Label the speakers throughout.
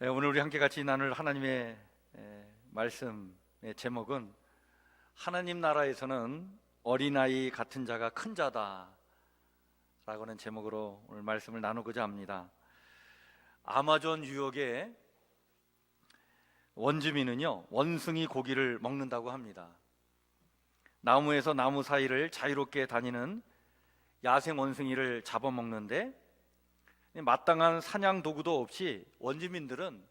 Speaker 1: 오늘 우리 함께 같이 나눌 하나님의 말씀의 제목은 하나님 나라에서는 어린아이 같은 자가 큰 자다 라고 하는 제목으로 오늘 말씀을 나누고자 합니다. 아마존 유역의 원주민은요, 원숭이 고기를 먹는다고 합니다. 나무에서 나무 사이를 자유롭게 다니는 야생 원숭이를 잡아먹는데 마땅한 사냥 도구도 없이 원주민들은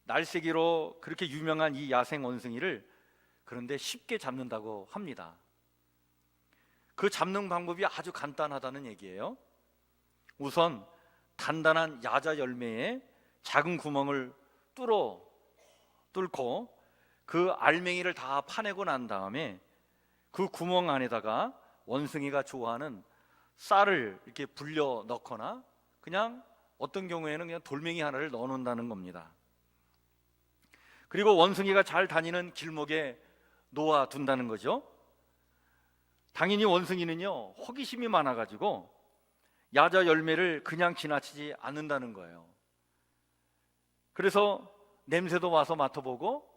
Speaker 1: 날쌔기로 그렇게 유명한 이 야생 원숭이를 그런데 쉽게 잡는다고 합니다. 그 잡는 방법이 아주 간단하다는 얘기예요. 우선 단단한 야자 열매에 작은 구멍을 뚫고 그 알맹이를 다 파내고 난 다음에 그 구멍 안에다가 원숭이가 좋아하는 쌀을 이렇게 불려 넣거나 그냥 어떤 경우에는 그냥 돌멩이 하나를 넣어 놓는다는 겁니다. 그리고 원숭이가 잘 다니는 길목에 놓아 둔다는 거죠. 당연히 원숭이는요, 호기심이 많아가지고 야자 열매를 그냥 지나치지 않는다는 거예요. 그래서 냄새도 와서 맡아보고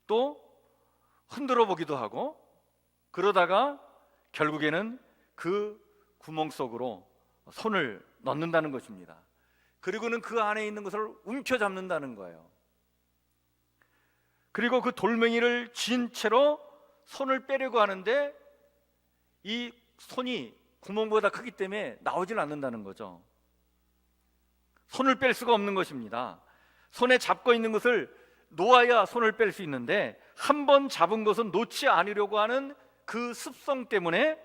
Speaker 1: 또 흔들어 보기도 하고, 그러다가 결국에는 그 구멍 속으로 손을 넣는다는 것입니다. 그리고는 그 안에 있는 것을 움켜잡는다는 거예요. 그리고 그 돌멩이를 쥔 채로 손을 빼려고 하는데 이 손이 구멍보다 크기 때문에 나오질 않는다는 거죠. 손을 뺄 수가 없는 것입니다. 손에 잡고 있는 것을 놓아야 손을 뺄 수 있는데 한 번 잡은 것은 놓지 않으려고 하는 그 습성 때문에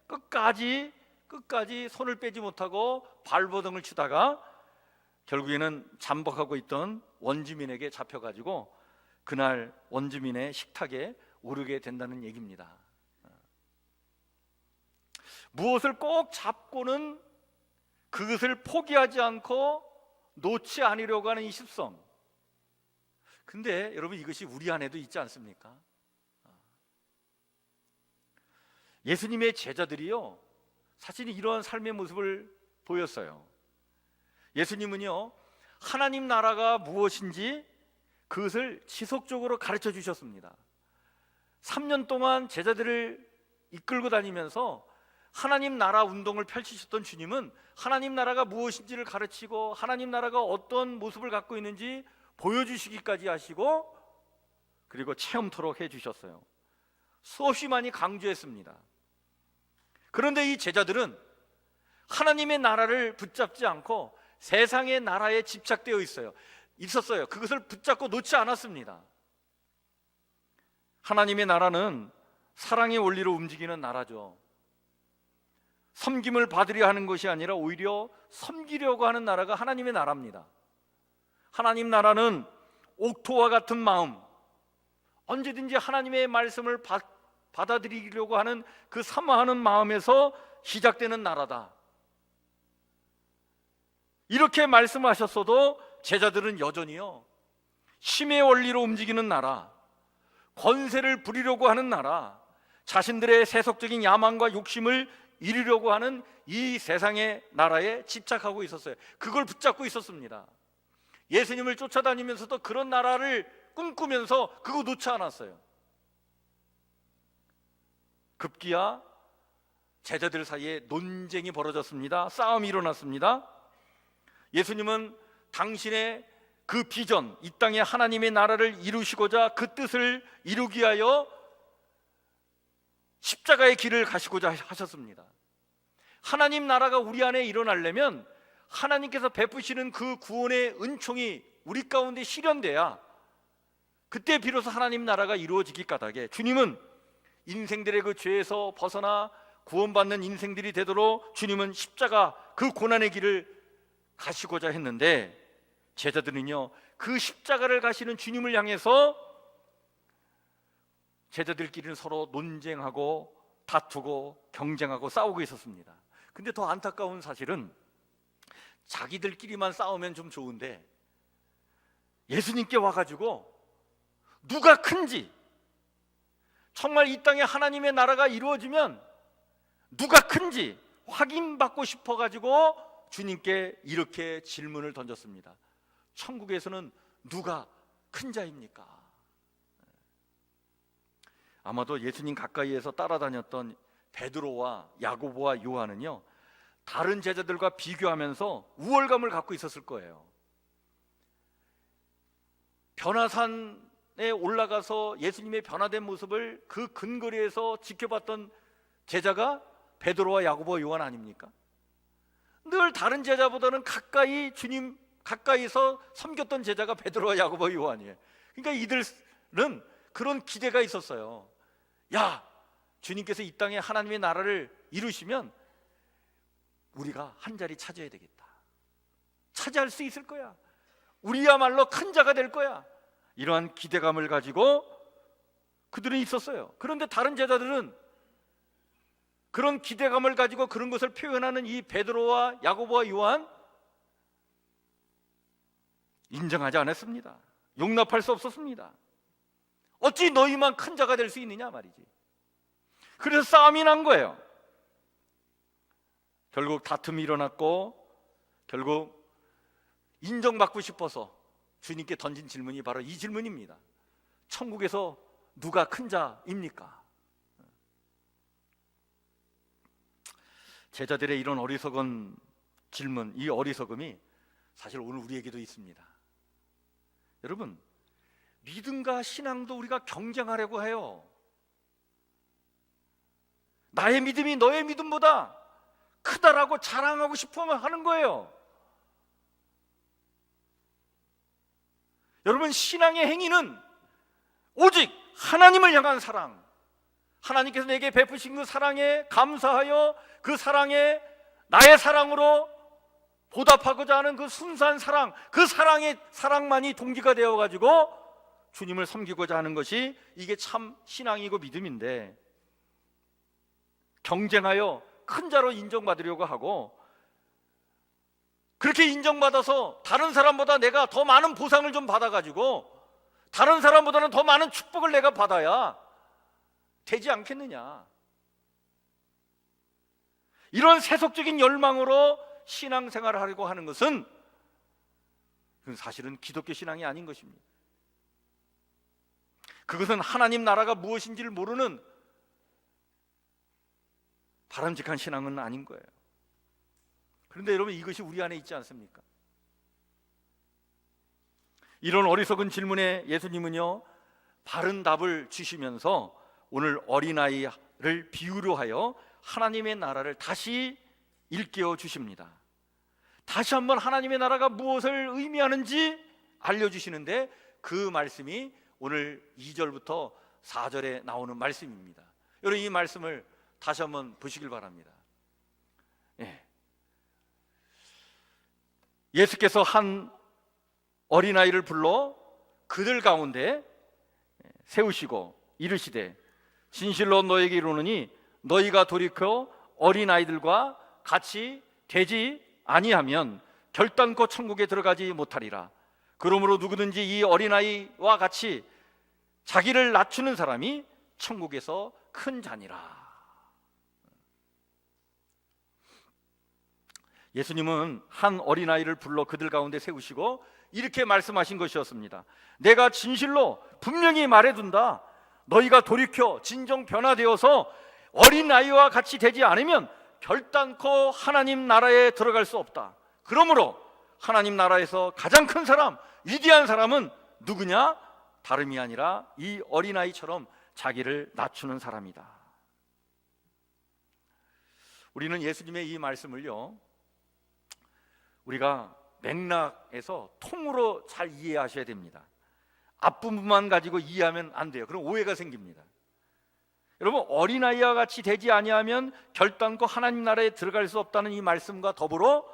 Speaker 1: 끝까지 손을 빼지 못하고 발버둥을 치다가 결국에는 잠복하고 있던 원주민에게 잡혀가지고 그날 원주민의 식탁에 오르게 된다는 얘기입니다. 무엇을 꼭 잡고는 그것을 포기하지 않고 놓지 않으려고 하는 이 습성. 근데 여러분, 이것이 우리 안에도 있지 않습니까? 예수님의 제자들이요, 사실 이러한 삶의 모습을 보였어요. 예수님은요, 하나님 나라가 무엇인지 그것을 지속적으로 가르쳐 주셨습니다. 3년 동안 제자들을 이끌고 다니면서 하나님 나라 운동을 펼치셨던 주님은 하나님 나라가 무엇인지를 가르치고 하나님 나라가 어떤 모습을 갖고 있는지 보여주시기까지 하시고, 그리고 체험토록 해주셨어요. 수없이 많이 강조했습니다. 그런데 이 제자들은 하나님의 나라를 붙잡지 않고 세상의 나라에 집착되어 있었어요. 그것을 붙잡고 놓지 않았습니다. 하나님의 나라는 사랑의 원리로 움직이는 나라죠. 섬김을 받으려 하는 것이 아니라 오히려 섬기려고 하는 나라가 하나님의 나라입니다. 하나님 나라는 옥토와 같은 마음, 언제든지 하나님의 말씀을 받아들이려고 하는 그 사모하는 마음에서 시작되는 나라다. 이렇게 말씀하셨어도 제자들은 여전히요, 힘의 원리로 움직이는 나라, 권세를 부리려고 하는 나라, 자신들의 세속적인 야망과 욕심을 이루려고 하는 이 세상의 나라에 집착하고 있었어요. 그걸 붙잡고 있었습니다. 예수님을 쫓아다니면서도 그런 나라를 꿈꾸면서 그거 놓지 않았어요. 급기야 제자들 사이에 논쟁이 벌어졌습니다. 싸움이 일어났습니다. 예수님은 당신의 그 비전, 이 땅에 하나님의 나라를 이루시고자 그 뜻을 이루기 위하여 십자가의 길을 가시고자 하셨습니다. 하나님 나라가 우리 안에 일어나려면 하나님께서 베푸시는 그 구원의 은총이 우리 가운데 실현돼야 그때 비로소 하나님 나라가 이루어지기 까닭에 주님은 인생들의 그 죄에서 벗어나 구원받는 인생들이 되도록 주님은 십자가 그 고난의 길을 가시고자 했는데, 제자들은요, 그 십자가를 가시는 주님을 향해서 제자들끼리는 서로 논쟁하고 다투고 경쟁하고 싸우고 있었습니다. 근데 더 안타까운 사실은 자기들끼리만 싸우면 좀 좋은데 예수님께 와가지고 누가 큰지, 정말 이 땅에 하나님의 나라가 이루어지면 누가 큰지 확인받고 싶어가지고 주님께 이렇게 질문을 던졌습니다. 천국에서는 누가 큰 자입니까? 아마도 예수님 가까이에서 따라다녔던 베드로와 야고보와 요한은요, 다른 제자들과 비교하면서 우월감을 갖고 있었을 거예요. 변화산에 올라가서 예수님의 변화된 모습을 그 근거리에서 지켜봤던 제자가 베드로와 야고보, 요한 아닙니까? 늘 다른 제자보다는 가까이 주님 가까이서 섬겼던 제자가 베드로와 야고보, 요한이에요. 그러니까 이들은 그런 기대가 있었어요. 야, 주님께서 이 땅에 하나님의 나라를 이루시면 우리가 한 자리 차지해야 되겠다. 차지할 수 있을 거야. 우리야말로 큰 자가 될 거야. 이러한 기대감을 가지고 그들은 있었어요. 그런데 다른 제자들은 그런 기대감을 가지고 그런 것을 표현하는 이 베드로와 야고보와 요한 인정하지 않았습니다. 용납할 수 없었습니다. 어찌 너희만 큰 자가 될 수 있느냐 말이지. 그래서 싸움이 난 거예요. 결국 다툼이 일어났고, 결국 인정받고 싶어서 주님께 던진 질문이 바로 이 질문입니다. 천국에서 누가 큰 자입니까? 제자들의 이런 어리석은 질문, 이 어리석음이 사실 오늘 우리에게도 있습니다. 여러분, 믿음과 신앙도 우리가 경쟁하려고 해요. 나의 믿음이 너의 믿음보다 크다라고 자랑하고 싶어 하는 거예요. 여러분, 신앙의 행위는 오직 하나님을 향한 사랑, 하나님께서 내게 베푸신 그 사랑에 감사하여 그 사랑에 나의 사랑으로 보답하고자 하는 그 순수한 사랑, 그 사랑만이 동기가 되어가지고 주님을 섬기고자 하는 것이 이게 참 신앙이고 믿음인데, 경쟁하여 큰 자로 인정받으려고 하고, 그렇게 인정받아서 다른 사람보다 내가 더 많은 보상을 좀 받아가지고 다른 사람보다는 더 많은 축복을 내가 받아야 되지 않겠느냐. 이런 세속적인 열망으로 신앙생활을 하려고 하는 것은 그건 사실은 기독교 신앙이 아닌 것입니다. 그것은 하나님 나라가 무엇인지를 모르는 바람직한 신앙은 아닌 거예요. 그런데 여러분, 이것이 우리 안에 있지 않습니까? 이런 어리석은 질문에 예수님은요, 바른 답을 주시면서 오늘 어린아이를 비유로 하여 하나님의 나라를 다시 일깨워 주십니다. 다시 한번 하나님의 나라가 무엇을 의미하는지 알려주시는데, 그 말씀이 오늘 2절부터 4절에 나오는 말씀입니다. 여러분, 이 말씀을 다시 한번 보시길 바랍니다. 예수께서 한 어린아이를 불러 그들 가운데 세우시고 이르시되, 진실로 너에게 이르노니 너희가 돌이켜 어린아이들과 같이 되지 아니하면 결단코 천국에 들어가지 못하리라. 그러므로 누구든지 이 어린아이와 같이 자기를 낮추는 사람이 천국에서 큰 자니라. 예수님은 한 어린아이를 불러 그들 가운데 세우시고 이렇게 말씀하신 것이었습니다. 내가 진실로 분명히 말해둔다. 너희가 돌이켜 진정 변화되어서 어린아이와 같이 되지 않으면 결단코 하나님 나라에 들어갈 수 없다. 그러므로 하나님 나라에서 가장 큰 사람, 위대한 사람은 누구냐? 다름이 아니라 이 어린아이처럼 자기를 낮추는 사람이다. 우리는 예수님의 이 말씀을요, 우리가 맥락에서 통으로 잘 이해하셔야 됩니다. 앞부분만 가지고 이해하면 안 돼요. 그럼 오해가 생깁니다. 여러분, 어린아이와 같이 되지 아니하면 결단코 하나님 나라에 들어갈 수 없다는 이 말씀과 더불어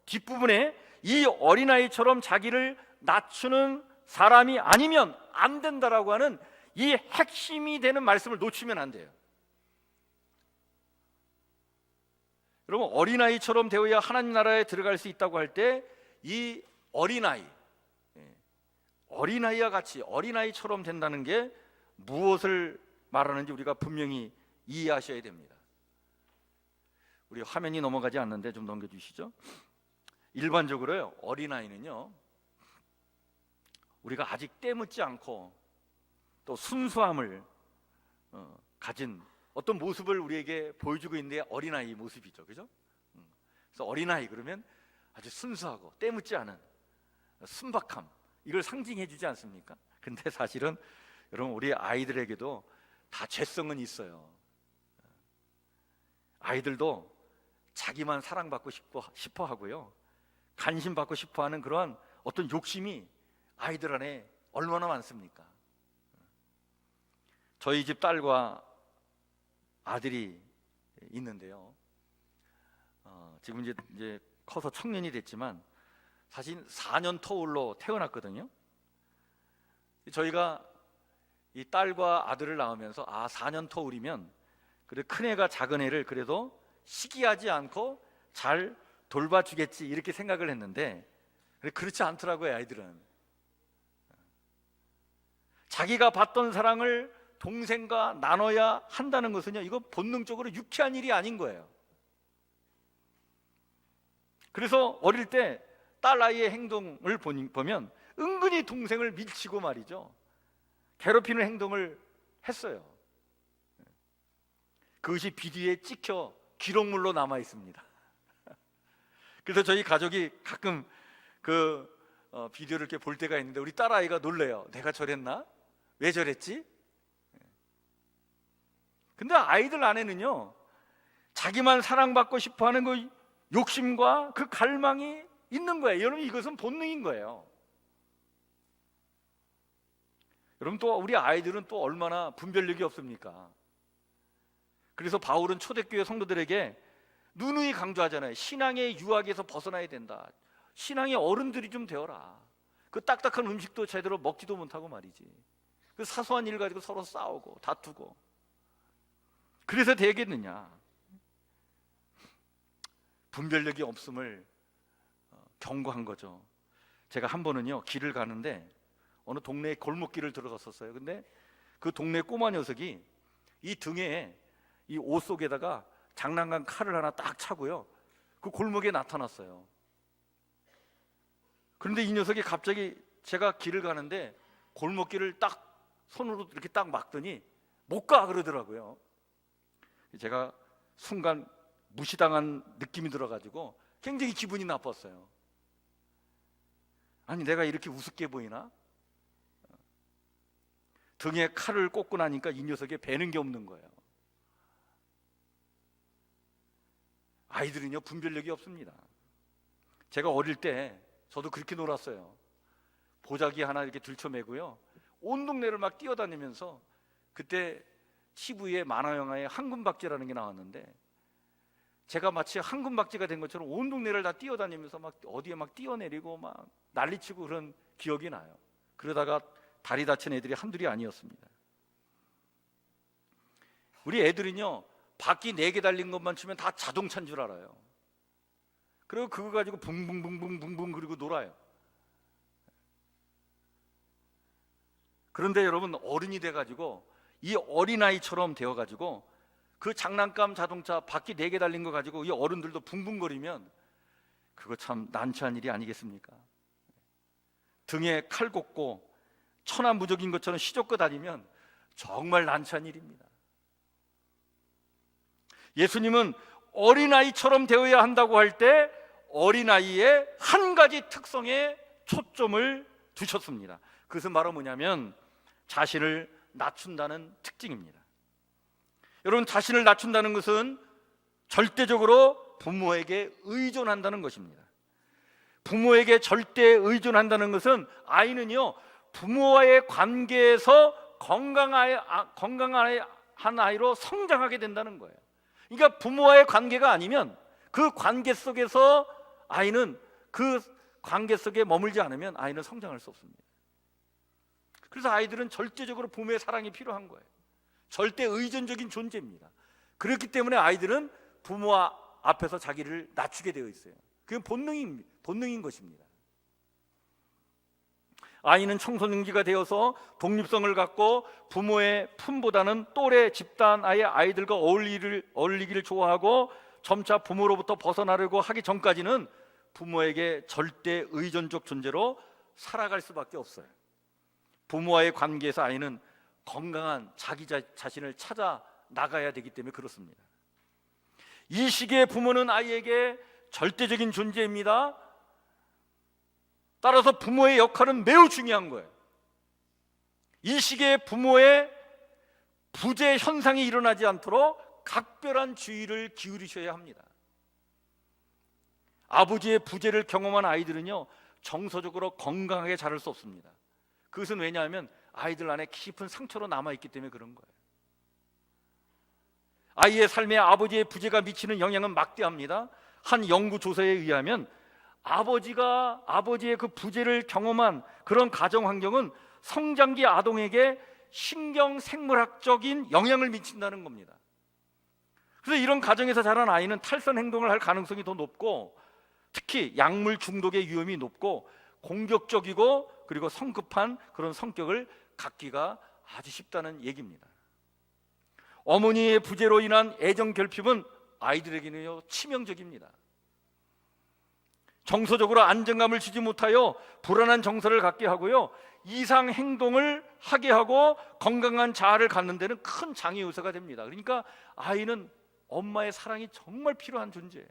Speaker 1: 뒷부분에 이 어린아이처럼 자기를 낮추는 사람이 아니면 안 된다라고 하는 이 핵심이 되는 말씀을 놓치면 안 돼요. 여러분, 어린아이처럼 되어야 하나님 나라에 들어갈 수 있다고 할 때 이 어린아이와 같이 어린아이처럼 된다는 게 무엇을 말하는지 우리가 분명히 이해하셔야 됩니다. 우리 화면이 넘어가지 않는데 좀 넘겨주시죠. 일반적으로요, 어린아이는요, 우리가 아직 때묻지 않고 또 순수함을 가진 어떤 모습을 우리에게 보여주고 있는 게 어린아이 모습이죠. 그죠? 그래서 어린아이 그러면 아주 순수하고 때묻지 않은 순박함, 이걸 상징해 주지 않습니까? 근데 사실은 여러분, 우리 아이들에게도 다 죄성은 있어요. 아이들도 자기만 사랑받고 싶어 하고요, 관심받고 싶어 하는 그러한 어떤 욕심이 아이들 안에 얼마나 많습니까? 저희 집 딸과 아들이 있는데요, 지금 이제 커서 청년이 됐지만 사실 4년 터울로 태어났거든요. 저희가 이 딸과 아들을 낳으면서 4년 터울이면 그래 큰애가 작은애를 그래도 시기하지 않고 잘 돌봐주겠지 이렇게 생각을 했는데 그렇지 않더라고요. 아이들은 자기가 받던 사랑을 동생과 나눠야 한다는 것은요, 이거 본능적으로 유쾌한 일이 아닌 거예요. 그래서 어릴 때 딸 아이의 행동을 보면 은근히 동생을 밀치고 말이죠, 괴롭히는 행동을 했어요. 그것이 비디오에 찍혀 기록물로 남아 있습니다. 그래서 저희 가족이 가끔 그 비디오를 이렇게 볼 때가 있는데 우리 딸아이가 놀래요. 내가 저랬나? 왜 저랬지? 근데 아이들 안에는요, 자기만 사랑받고 싶어하는 그 욕심과 그 갈망이 있는 거예요. 여러분, 이것은 본능인 거예요. 여러분, 또 우리 아이들은 또 얼마나 분별력이 없습니까? 그래서 바울은 초대교회 성도들에게 누누이 강조하잖아요. 신앙의 유혹에서 벗어나야 된다. 신앙의 어른들이 좀 되어라. 그 딱딱한 음식도 제대로 먹지도 못하고 말이지, 그 사소한 일 가지고 서로 싸우고 다투고 그래서 되겠느냐? 분별력이 없음을 경고한 거죠. 제가 한 번은요, 길을 가는데 어느 동네 골목길을 들어갔었어요. 근데 그 동네 꼬마 녀석이 이 등에 이 옷 속에다가 장난감 칼을 하나 딱 차고요, 그 골목에 나타났어요. 그런데 이 녀석이 갑자기 제가 길을 가는데 골목길을 딱 손으로 이렇게 딱 막더니 못 가 그러더라고요. 제가 순간 무시당한 느낌이 들어가지고 굉장히 기분이 나빴어요. 아니, 내가 이렇게 우습게 보이나? 등에 칼을 꽂고 나니까 이 녀석에 배는 게 없는 거예요. 아이들은요, 분별력이 없습니다. 제가 어릴 때 저도 그렇게 놀았어요. 보자기 하나 이렇게 들쳐매고요, 온 동네를 막 뛰어다니면서, 그때 TV에 만화 영화에 항군박쥐라는 게 나왔는데 제가 마치 항군박쥐가 된 것처럼 온 동네를 다 뛰어다니면서 막 어디에 막 뛰어내리고 막 난리치고 그런 기억이 나요. 그러다가 다리 다친 애들이 한둘이 아니었습니다. 우리 애들은요, 바퀴 4개 달린 것만 치면 다 자동차인 줄 알아요. 그리고 그거 가지고 붕붕붕붕붕붕 그리고 놀아요. 그런데 여러분, 어른이 돼가지고 이 어린아이처럼 되어가지고 그 장난감 자동차 바퀴 4개 달린 거 가지고 이 어른들도 붕붕거리면 그거 참 난처한 일이 아니겠습니까? 등에 칼 꽂고 천하무적인 것처럼 시족거 다니면 정말 난처한 일입니다. 예수님은 어린아이처럼 되어야 한다고 할 때 어린아이의 한 가지 특성에 초점을 두셨습니다. 그것은 바로 뭐냐면 자신을 낮춘다는 특징입니다. 여러분, 자신을 낮춘다는 것은 절대적으로 부모에게 의존한다는 것입니다. 부모에게 절대 의존한다는 것은 아이는요, 부모와의 관계에서 건강한 아이로 성장하게 된다는 거예요. 그러니까 부모와의 관계가 아니면, 그 관계 속에서 아이는 그 관계 속에 머물지 않으면 아이는 성장할 수 없습니다. 그래서 아이들은 절대적으로 부모의 사랑이 필요한 거예요. 절대 의존적인 존재입니다. 그렇기 때문에 아이들은 부모 앞에서 자기를 낮추게 되어 있어요. 그게 본능인 것입니다. 아이는 청소년기가 되어서 독립성을 갖고 부모의 품보다는 또래 집단의 아이들과 어울리기를 좋아하고 점차 부모로부터 벗어나려고 하기 전까지는 부모에게 절대 의존적 존재로 살아갈 수밖에 없어요. 부모와의 관계에서 아이는 건강한 자기 자신을 찾아 나가야 되기 때문에 그렇습니다. 이 시기에 부모는 아이에게 절대적인 존재입니다. 따라서 부모의 역할은 매우 중요한 거예요. 이 시기에 부모의 부재 현상이 일어나지 않도록 각별한 주의를 기울이셔야 합니다. 아버지의 부재를 경험한 아이들은요, 정서적으로 건강하게 자랄 수 없습니다. 그것은 왜냐하면 아이들 안에 깊은 상처로 남아있기 때문에 그런 거예요. 아이의 삶에 아버지의 부재가 미치는 영향은 막대합니다. 한 연구 조사에 의하면 아버지의 그 부재를 경험한 그런 가정 환경은 성장기 아동에게 신경생물학적인 영향을 미친다는 겁니다. 그래서 이런 가정에서 자란 아이는 탈선 행동을 할 가능성이 더 높고, 특히 약물 중독의 위험이 높고, 공격적이고 그리고 성급한 그런 성격을 갖기가 아주 쉽다는 얘기입니다. 어머니의 부재로 인한 애정 결핍은 아이들에게는요, 치명적입니다. 정서적으로 안정감을 주지 못하여 불안한 정서를 갖게 하고요, 이상 행동을 하게 하고 건강한 자아를 갖는 데는 큰 장애 요소가 됩니다. 그러니까 아이는 엄마의 사랑이 정말 필요한 존재예요.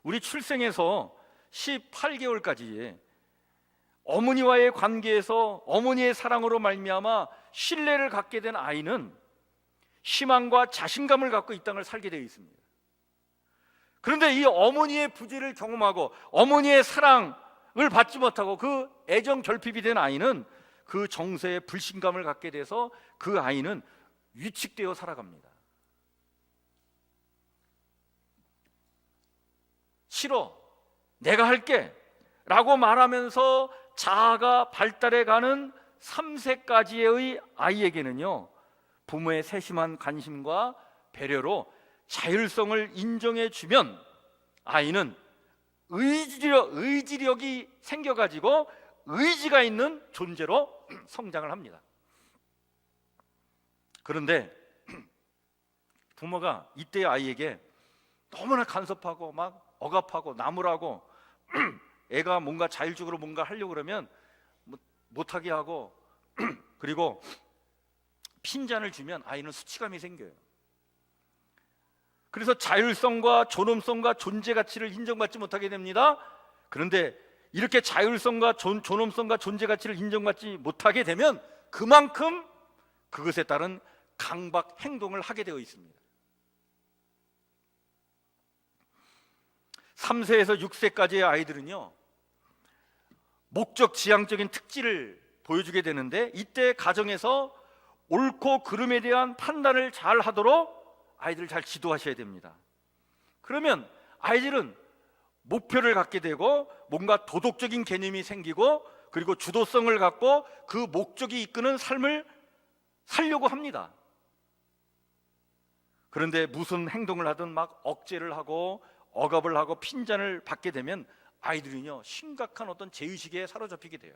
Speaker 1: 우리 출생에서 18개월까지 어머니와의 관계에서 어머니의 사랑으로 말미암아 신뢰를 갖게 된 아이는 희망과 자신감을 갖고 이 땅을 살게 되어 있습니다. 그런데 이 어머니의 부재를 경험하고 어머니의 사랑을 받지 못하고 그 애정 결핍이 된 아이는 그 정서에 불신감을 갖게 돼서 그 아이는 위축되어 살아갑니다. 싫어, 내가 할게 라고 말하면서 자아가 발달해가는 3세까지의 아이에게는요, 부모의 세심한 관심과 배려로 자율성을 인정해주면 아이는 의지력이 생겨가지고 의지가 있는 존재로 성장을 합니다. 그런데 부모가 이때의 아이에게 너무나 간섭하고 막 억압하고 나무라고 애가 뭔가 자율적으로 뭔가 하려고 그러면 못하게 하고 그리고 핀잔을 주면 아이는 수치감이 생겨요. 그래서 자율성과 존엄성과 존재 가치를 인정받지 못하게 됩니다. 그런데 이렇게 자율성과 존엄성과 존재 가치를 인정받지 못하게 되면 그만큼 그것에 따른 강박 행동을 하게 되어 있습니다. 3세에서 6세까지의 아이들은요, 목적 지향적인 특질을 보여주게 되는데, 이때 가정에서 옳고 그름에 대한 판단을 잘 하도록 아이들을 잘 지도하셔야 됩니다. 그러면 아이들은 목표를 갖게 되고 뭔가 도덕적인 개념이 생기고 그리고 주도성을 갖고 그 목적이 이끄는 삶을 살려고 합니다. 그런데 무슨 행동을 하든 막 억제를 하고 억압을 하고 핀잔을 받게 되면 아이들은요, 심각한 어떤 죄의식에 사로잡히게 돼요.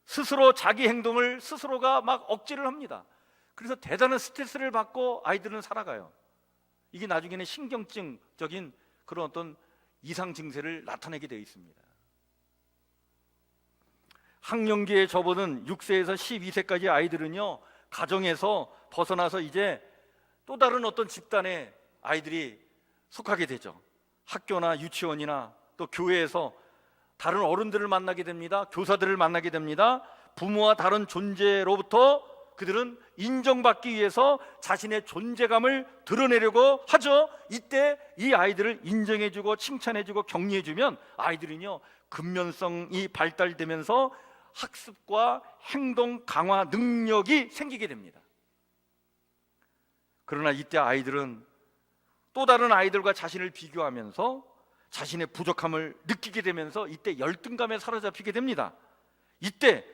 Speaker 1: 스스로 자기 행동을 스스로가 막 억제를 합니다. 그래서 대단한 스트레스를 받고 아이들은 살아가요. 이게 나중에는 신경증적인 그런 어떤 이상 증세를 나타내게 되어 있습니다. 학령기에 접어든 6세에서 12세까지 아이들은요, 가정에서 벗어나서 이제 또 다른 어떤 집단의 아이들이 속하게 되죠. 학교나 유치원이나 또 교회에서 다른 어른들을 만나게 됩니다. 교사들을 만나게 됩니다. 부모와 다른 존재로부터 그들은 인정받기 위해서 자신의 존재감을 드러내려고 하죠. 이때 이 아이들을 인정해주고 칭찬해주고 격려해주면 아이들은요, 근면성이 발달되면서 학습과 행동 강화 능력이 생기게 됩니다. 그러나 이때 아이들은 또 다른 아이들과 자신을 비교하면서 자신의 부족함을 느끼게 되면서 이때 열등감에 사로잡히게 됩니다. 이때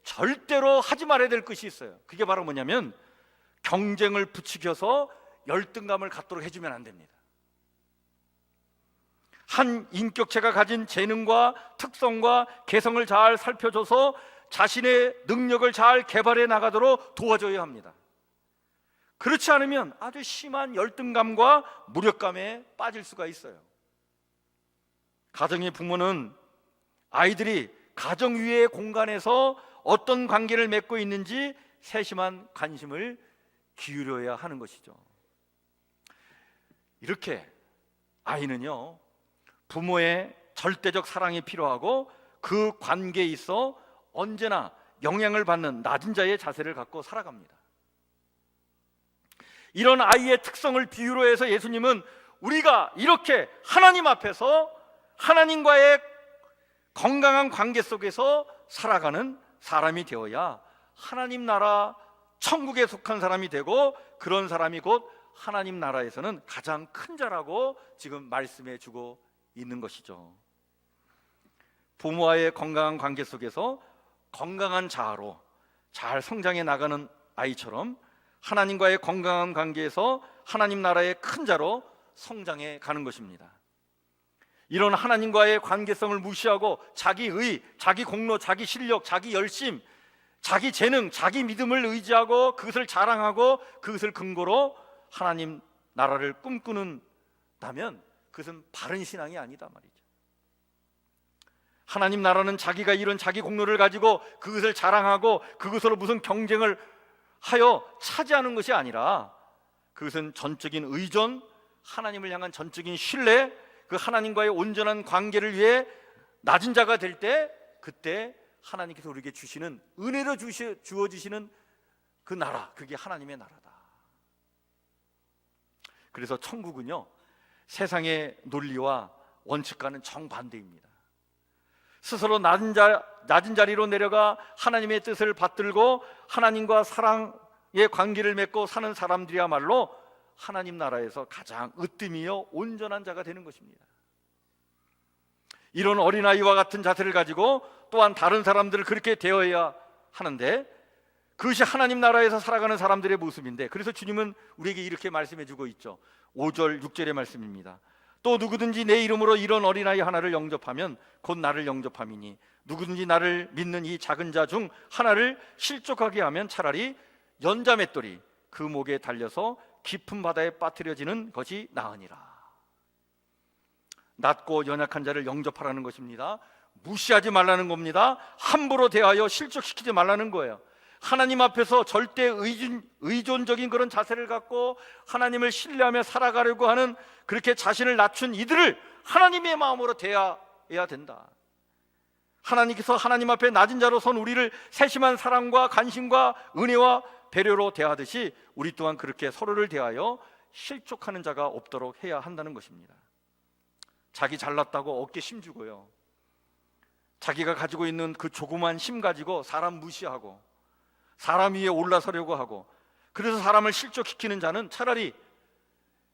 Speaker 1: 절대로 하지 말아야 될 것이 있어요. 그게 바로 뭐냐면 경쟁을 부추겨서 열등감을 갖도록 해주면 안 됩니다. 한 인격체가 가진 재능과 특성과 개성을 잘 살펴줘서 자신의 능력을 잘 개발해 나가도록 도와줘야 합니다. 그렇지 않으면 아주 심한 열등감과 무력감에 빠질 수가 있어요. 가정의 부모는 아이들이 가정 위의 공간에서 어떤 관계를 맺고 있는지 세심한 관심을 기울여야 하는 것이죠. 이렇게 아이는요, 부모의 절대적 사랑이 필요하고 그 관계에 있어 언제나 영향을 받는 낮은 자의 자세를 갖고 살아갑니다. 이런 아이의 특성을 비유로 해서 예수님은 우리가 이렇게 하나님 앞에서 하나님과의 건강한 관계 속에서 살아가는 사람이 되어야 하나님 나라 천국에 속한 사람이 되고, 그런 사람이 곧 하나님 나라에서는 가장 큰 자라고 지금 말씀해 주고 있는 것이죠. 부모와의 건강한 관계 속에서 건강한 자아로 잘 성장해 나가는 아이처럼 하나님과의 건강한 관계에서 하나님 나라의 큰 자로 성장해 가는 것입니다. 이런 하나님과의 관계성을 무시하고 자기의, 자기 공로, 자기 실력, 자기 열심, 자기 재능, 자기 믿음을 의지하고 그것을 자랑하고 그것을 근거로 하나님 나라를 꿈꾸는다면 그것은 바른 신앙이 아니다 말이죠. 하나님 나라는 자기가 이룬 자기 공로를 가지고 그것을 자랑하고 그것으로 무슨 경쟁을 하여 차지하는 것이 아니라, 그것은 전적인 의존, 하나님을 향한 전적인 신뢰, 그 하나님과의 온전한 관계를 위해 낮은 자가 될 때, 그때 하나님께서 우리에게 주시는 은혜로 주어지시는 그 나라, 그게 하나님의 나라다. 그래서 천국은요, 세상의 논리와 원칙과는 정반대입니다. 스스로 낮은 자리로 내려가 하나님의 뜻을 받들고 하나님과 사랑의 관계를 맺고 사는 사람들이야말로 하나님 나라에서 가장 으뜸이요 온전한 자가 되는 것입니다. 이런 어린아이와 같은 자세를 가지고 또한 다른 사람들을 그렇게 대해야 하는데, 그것이 하나님 나라에서 살아가는 사람들의 모습인데, 그래서 주님은 우리에게 이렇게 말씀해 주고 있죠. 5절 6절의 말씀입니다. 또 누구든지 내 이름으로 이런 어린아이 하나를 영접하면 곧 나를 영접함이니, 누구든지 나를 믿는 이 작은 자 중 하나를 실족하게 하면 차라리 연자맷돌이 그 목에 달려서 깊은 바다에 빠뜨려지는 것이 나으니라. 낮고 연약한 자를 영접하라는 것입니다. 무시하지 말라는 겁니다. 함부로 대하여 실족시키지 말라는 거예요. 하나님 앞에서 절대 의존적인 그런 자세를 갖고 하나님을 신뢰하며 살아가려고 하는, 그렇게 자신을 낮춘 이들을 하나님의 마음으로 대해야 된다. 하나님께서 하나님 앞에 낮은 자로 선 우리를 세심한 사랑과 관심과 은혜와 배려로 대하듯이 우리 또한 그렇게 서로를 대하여 실족하는 자가 없도록 해야 한다는 것입니다. 자기 잘났다고 어깨 힘주고요, 자기가 가지고 있는 그 조그만 힘 가지고 사람 무시하고 사람 위에 올라서려고 하고, 그래서 사람을 실족시키는 자는 차라리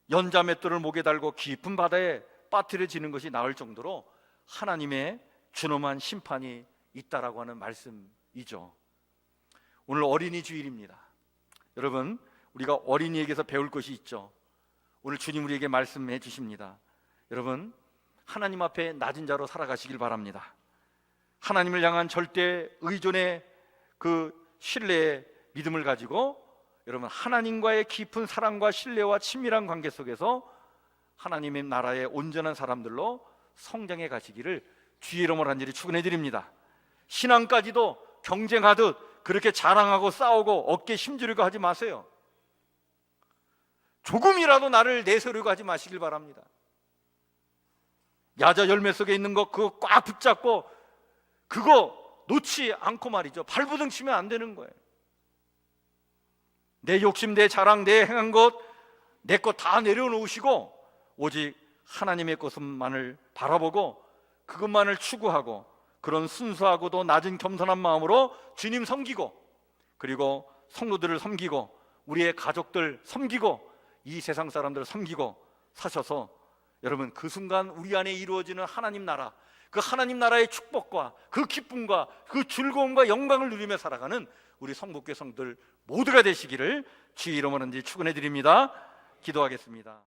Speaker 1: 연자맷돌을 목에 달고 깊은 바다에 빠뜨려지는 것이 나을 정도로 하나님의 준엄한 심판이 있다라고 하는 말씀이죠. 오늘 어린이 주일입니다. 여러분, 우리가 어린이에게서 배울 것이 있죠. 오늘 주님 우리에게 말씀해 주십니다. 여러분, 하나님 앞에 낮은 자로 살아가시길 바랍니다. 하나님을 향한 절대 의존의 그 신뢰의 믿음을 가지고 여러분, 하나님과의 깊은 사랑과 신뢰와 친밀한 관계 속에서 하나님의 나라의 온전한 사람들로 성장해 가시기를 주의 이름으로 간절히 축원해 드립니다. 신앙까지도 경쟁하듯 그렇게 자랑하고 싸우고 어깨 힘주려고 하지 마세요. 조금이라도 나를 내세우려고 하지 마시길 바랍니다. 야자 열매 속에 있는 거 그거 꽉 붙잡고 그거 놓지 않고 말이죠, 발부둥 치면 안 되는 거예요. 내 욕심, 내 자랑, 내 행한 것, 내 것 다 내려놓으시고 오직 하나님의 것만을 바라보고 그것만을 추구하고, 그런 순수하고도 낮은 겸손한 마음으로 주님 섬기고, 그리고 성도들을 섬기고 우리의 가족들 섬기고 이 세상 사람들을 섬기고 사셔서 여러분, 그 순간 우리 안에 이루어지는 하나님 나라, 그 하나님 나라의 축복과 그 기쁨과 그 즐거움과 영광을 누리며 살아가는 우리 성북교회 성도들 모두가 되시기를 주의 이름으로 축원해 드립니다. 기도하겠습니다.